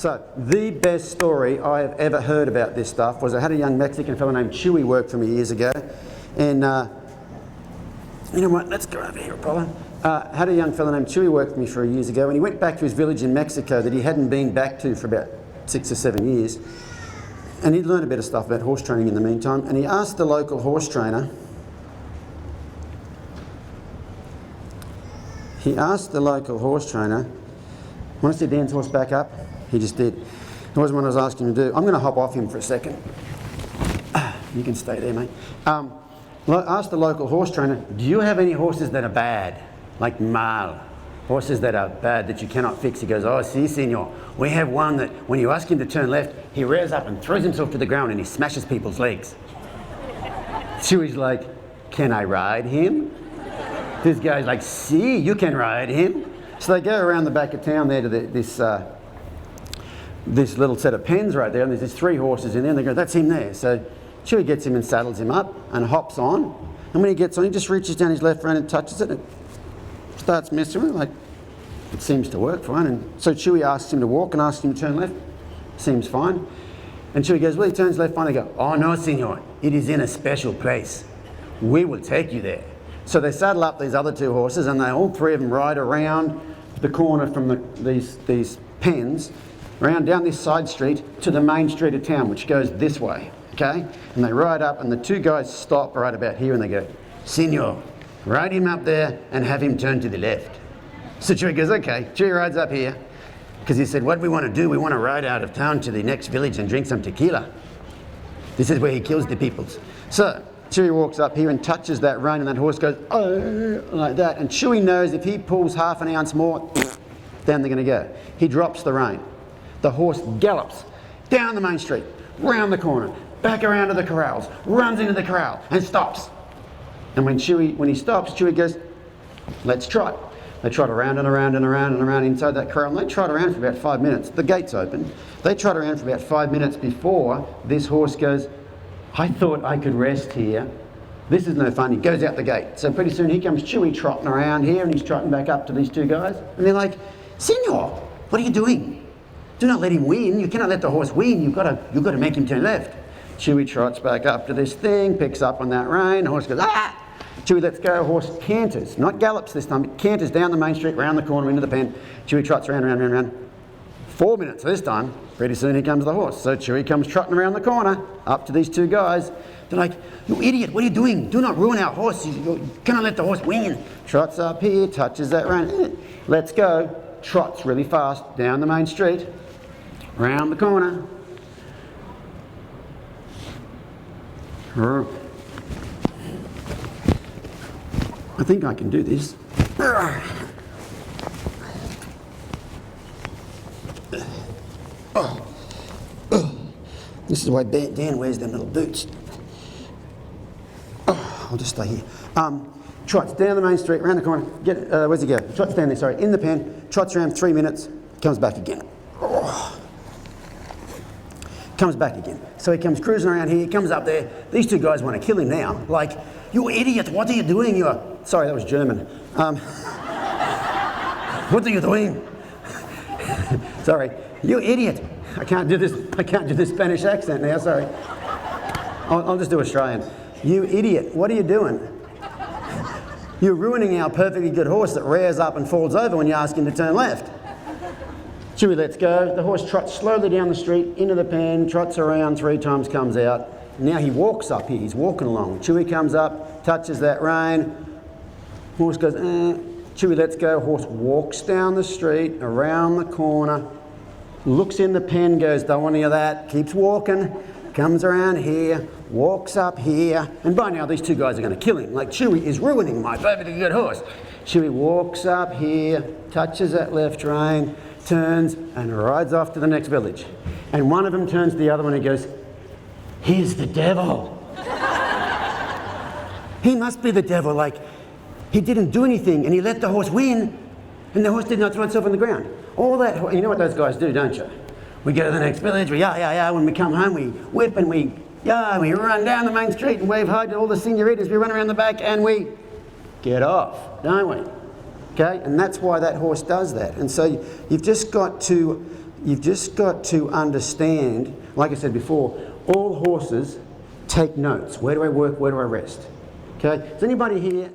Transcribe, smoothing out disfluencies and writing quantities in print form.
So the best story I have ever heard about this stuff was I had a young Mexican fellow named Chewy work for me years ago, and you know what, let's go over here, Apollo. Had a young fellow named Chewy work for me for years ago, and he went back to his village in Mexico that he hadn't been back to for about 6 or 7 years, and he'd learned a bit of stuff about horse training in the meantime, and he asked the local horse trainer, want to see Dan's horse back up? He just did. It wasn't what I was asking him to do. I'm going to hop off him for a second. You can stay there, mate. Ask the local horse trainer, do you have any horses that are bad? Like mal, horses that are bad that you cannot fix? He goes, oh, si, senor. We have one that when you ask him to turn left, he rears up and throws himself to the ground and he smashes people's legs. Chewy's like, can I ride him? This guy's like, si, you can ride him. So they go around the back of town there to this little set of pens right there, and there's these 3 horses in there, and they go, that's him there. So Chewy gets him and saddles him up and hops on, and when he gets on, he just reaches down his left rein and touches it and starts messing with it, like, it seems to work fine. And so Chewy asks him to walk and asks him to turn left. Seems fine. And Chewy goes, well, he turns left fine. They go, oh no, senor, it is in a special place. We will take you there. So they saddle up these other 2 horses, and all 3 of them ride around the corner from these pens, around down this side street to the main street of town, which goes this way, okay? And they ride up, and the 2 guys stop right about here, and they go, senor, ride him up there and have him turn to the left. So Chewy goes, okay. Chewy rides up here, because he said, what we want to do, we want to ride out of town to the next village and drink some tequila. This is where he kills the peoples. So Chewy walks up here and touches that rein, and that horse goes, oh, like that. And Chewy knows if he pulls half an ounce more, down they're going to go. He drops the rein. The horse gallops down the main street, round the corner, back around to the corrals, runs into the corral, and stops. And when he stops, Chewy goes, let's trot. They trot around and around and around and around inside that corral, and they trot around for about 5 minutes. The gate's open. They trot around for about 5 minutes before this horse goes, I thought I could rest here. This is no fun. He goes out the gate. So pretty soon here comes Chewy trotting around here, and he's trotting back up to these 2 guys. And they're like, senor, what are you doing? Do not let him win. You cannot let the horse win. You've got to make him turn left. Chewy trots back up to this thing, picks up on that rein. The horse goes, ah! Chewy lets go. Horse canters, not gallops this time. It canters down the main street, round the corner, into the pen. Chewy trots around. 4 minutes this time. Pretty soon here comes the horse. So Chewy comes trotting around the corner, up to these 2 guys. They're like, you idiot, what are you doing? Do not ruin our horse. You cannot let the horse win. Trots up here, touches that rein. Let's go. Trots really fast down the main street, round the corner. I think I can do this. This is why Dan wears them little boots. I'll just stay here. Trots down the main street, around the corner. Where's he go? Trots down there, sorry, in the pen. Trots around 3 minutes, comes back again. Comes back again. So he comes cruising around here, comes up there. These 2 guys want to kill him now. Like, you idiot, what are you doing? Sorry, that was German. What are you doing? Sorry, you idiot. I can't do this Spanish accent now, sorry. I'll just do Australian. You idiot, what are you doing? You're ruining our perfectly good horse that rears up and falls over when you ask him to turn left. Chewy lets go. The horse trots slowly down the street, into the pen, trots around 3 times, comes out. Now he walks up here. He's walking along. Chewy comes up, touches that rein. Horse goes, Chewy lets go. Horse walks down the street, around the corner, looks in the pen, goes, don't want any of that, keeps walking, comes around here, walks up here, and by now these 2 guys are going to kill him. Like, Chewy is ruining my perfectly good horse. Chewy walks up here, touches that left rein, turns and rides off to the next village. And one of them turns to the other one and goes, he's the devil. He must be the devil. Like, he didn't do anything and he let the horse win and the horse did not throw itself on the ground. All that, you know what those guys do, don't you? We go to the next village, we when we come home we whip and we run down the main street and wave hi to all the senoritas, we run around the back and we get off, don't we? Okay, and that's why that horse does that. And so you've just got to you've just got to understand, like I said before, all horses take notes. Where do I work? Where do I rest? Okay, does anybody here